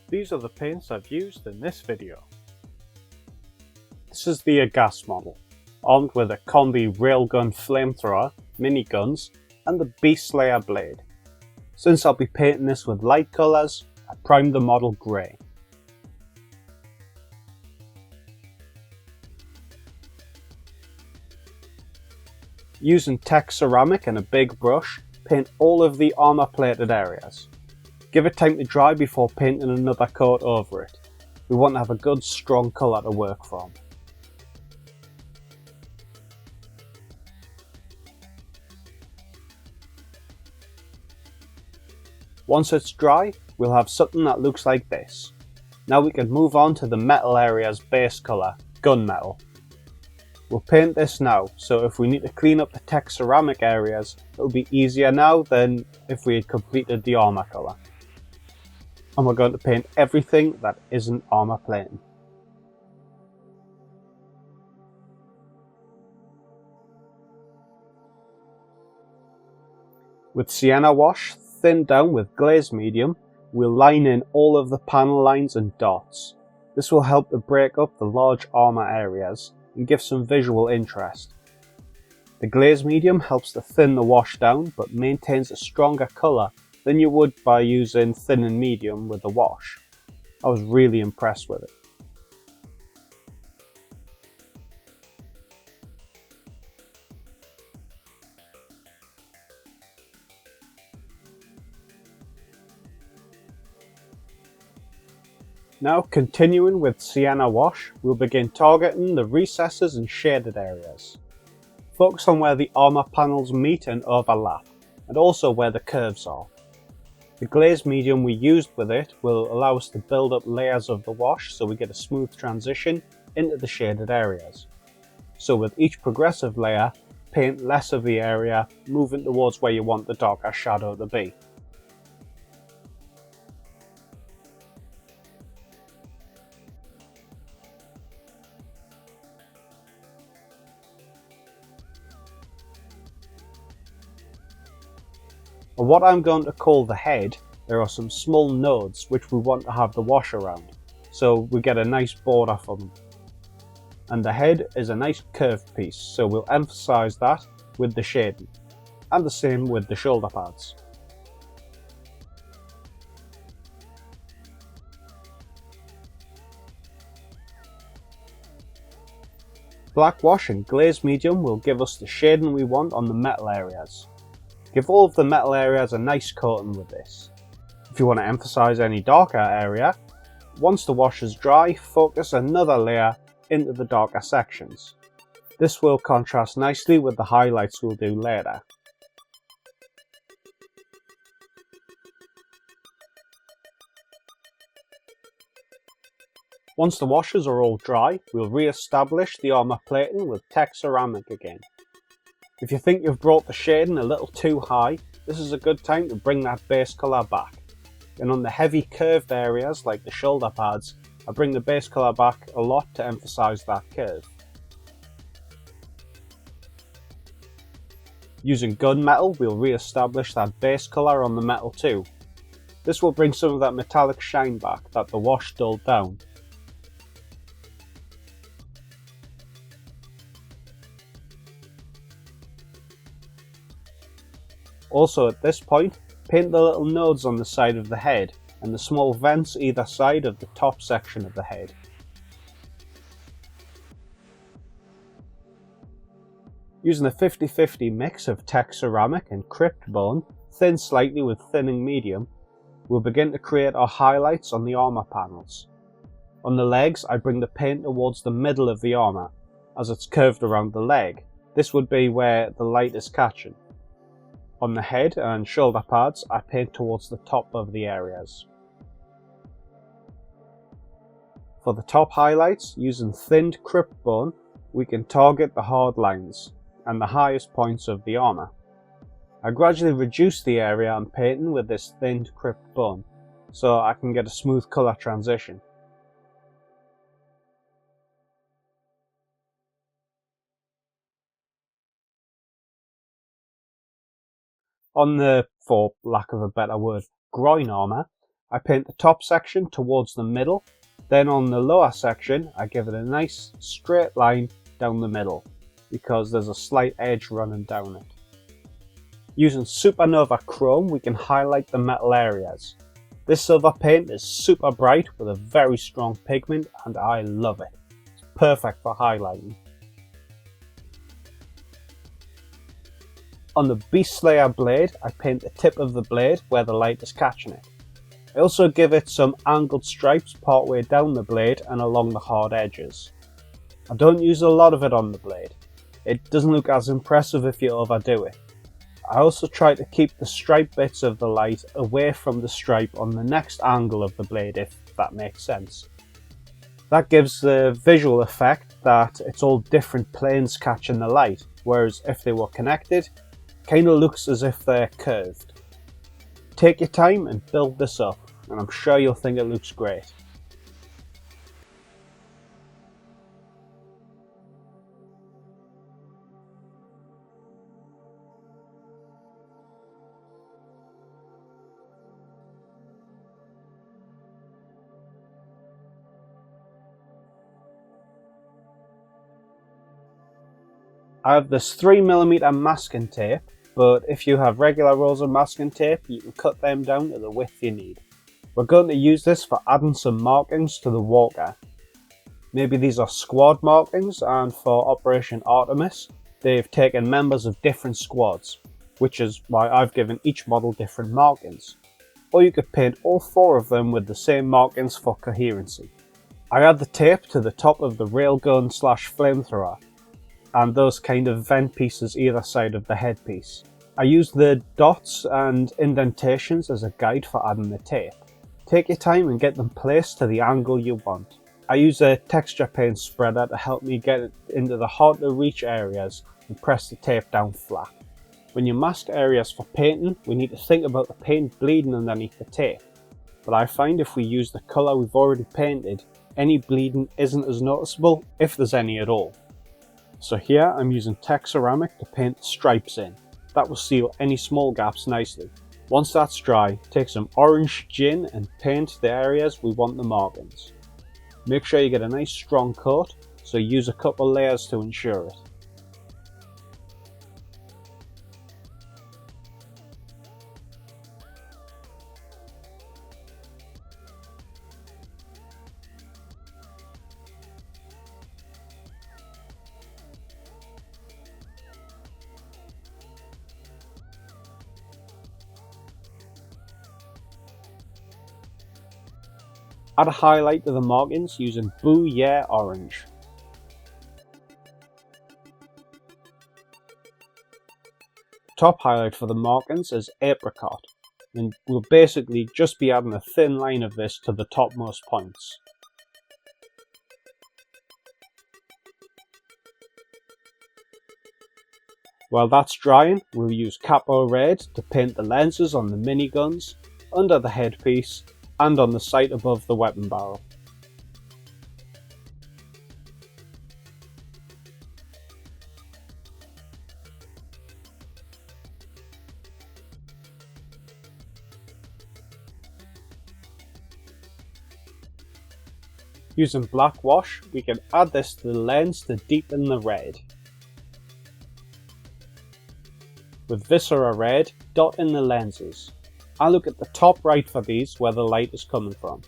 These are the paints I've used in this video. This is the Agas model, armed with a combi Railgun Flamethrower, miniguns, and the Beastslayer Blade. Since I'll be painting this with light colours, I primed the model grey. Using Tech Ceramic and a big brush, paint all of the armour plated areas. Give it time to dry before painting another coat over it. We want to have a good strong colour to work from. Once it's dry, we'll have something that looks like this. Now we can move on to the metal area's base colour, gunmetal. We'll paint this now, so if we need to clean up the Tech Ceramic areas, it'll be easier now than if we had completed the armour colour. And we're going to paint everything that isn't armour plating. With Sienna Wash, thinned down with glaze medium, we'll line in all of the panel lines and dots. This will help to break up the large armour areas and give some visual interest. The glaze medium helps to thin the wash down but maintains a stronger colour than you would by using thin and medium with the wash. I was really impressed with it. Now, continuing with Sienna Wash, we'll begin targeting the recesses and shaded areas. Focus on where the armour panels meet and overlap, and also where the curves are. The glaze medium we used with it will allow us to build up layers of the wash so we get a smooth transition into the shaded areas. So with each progressive layer, paint less of the area, moving towards where you want the darker shadow to be. On what I'm going to call the head, there are some small nodes which we want to have the wash around, so we get a nice border for them. And the head is a nice curved piece, so we'll emphasise that with the shading, and the same with the shoulder pads. Black wash and glaze medium will give us the shading we want on the metal areas. Give all of the metal areas a nice coating with this. If you want to emphasise any darker area, once the wash is dry, focus another layer into the darker sections. This will contrast nicely with the highlights we'll do later. Once the washes are all dry, we'll re-establish the armour plating with Tech Ceramic again. If you think you've brought the shading a little too high, this is a good time to bring that base colour back. And on the heavy curved areas like the shoulder pads, I bring the base colour back a lot to emphasise that curve. Using gunmetal, we'll re-establish that base colour on the metal too. This will bring some of that metallic shine back that the wash dulled down. Also at this point, paint the little nodes on the side of the head and the small vents either side of the top section of the head. Using a 50-50 mix of Tech Ceramic and Crypt Bone, thin slightly with thinning medium, we'll begin to create our highlights on the armour panels. On the legs, I bring the paint towards the middle of the armour, as it's curved around the leg. This would be where the light is catching. On the head and shoulder pads, I paint towards the top of the areas. For the top highlights, using thinned Crypt Bone, we can target the hard lines and the highest points of the armour. I gradually reduce the area I'm painting with this thinned Crypt Bone, so I can get a smooth colour transition. On the, for lack of a better word, groin armour, I paint the top section towards the middle, then on the lower section I give it a nice straight line down the middle because there's a slight edge running down it. Using Supernova Chrome we can highlight the metal areas. This silver paint is super bright with a very strong pigment and I love it. It's perfect for highlighting. On the Beastslayer Blade I paint the tip of the blade where the light is catching it. I also give it some angled stripes partway down the blade and along the hard edges. I don't use a lot of it on the blade. It doesn't look as impressive if you overdo it. I also try to keep the stripe bits of the light away from the stripe on the next angle of the blade, if that makes sense. That gives the visual effect that it's all different planes catching the light, whereas if they were connected, it kind of looks as if they're curved. Take your time and build this up, and I'm sure you'll think it looks great. I have this 3mm masking tape, but if you have regular rolls of masking tape, you can cut them down to the width you need. We're going to use this for adding some markings to the walker. Maybe these are squad markings, and for Operation Artemis, they've taken members of different squads, which is why I've given each model different markings. Or you could paint all 4 of them with the same markings for coherency. I add the tape to the top of the Railgun / Flamethrower, and those kind of vent pieces either side of the headpiece. I use the dots and indentations as a guide for adding the tape. Take your time and get them placed to the angle you want. I use a texture paint spreader to help me get it into the hard to reach areas and press the tape down flat. When you mask areas for painting, we need to think about the paint bleeding underneath the tape, but I find if we use the colour we've already painted, any bleeding isn't as noticeable, if there's any at all. So here I'm using Tech Ceramic to paint the stripes in. That will seal any small gaps nicely. Once that's dry, take some orange gin and paint the areas we want the markings. Make sure you get a nice strong coat, so use a couple layers to ensure it. Add a highlight to the markings using Boo Yeah Orange. Top highlight for the markings is Apricot, and we'll basically just be adding a thin line of this to the topmost points. While that's drying, we'll use Capo Red to paint the lenses on the miniguns, under the headpiece, and on the sight above the weapon barrel. Using black wash, we can add this to the lens to deepen the red. With Viscera Red, dot in the lenses. I look at the top right for these where the light is coming from.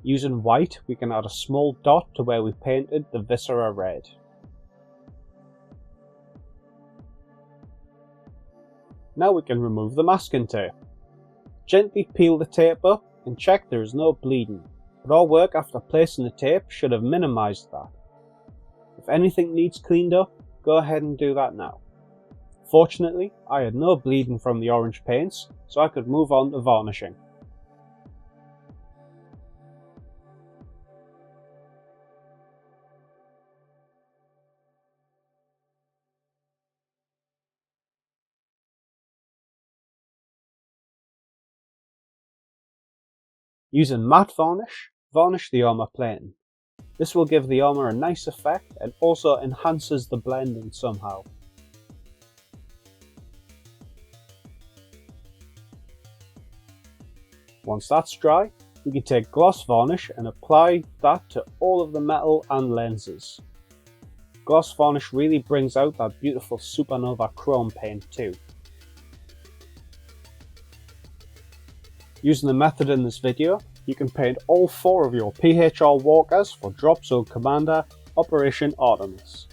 Using white, we can add a small dot to where we painted the Viscera Red. Now we can remove the masking tape. Gently peel the tape up and check there is no bleeding, but our work after placing the tape should have minimised that. If anything needs cleaned up, go ahead and do that now. Fortunately, I had no bleeding from the orange paints, so I could move on to varnishing. Using matte varnish, varnish the armour plating. This will give the armour a nice effect and also enhances the blending somehow. Once that's dry, we can take gloss varnish and apply that to all of the metal and lenses. Gloss varnish really brings out that beautiful supernova chrome paint too. Using the method in this video, you can paint all 4 of your PHR Walkers for Dropzone Commander Operation Artemis.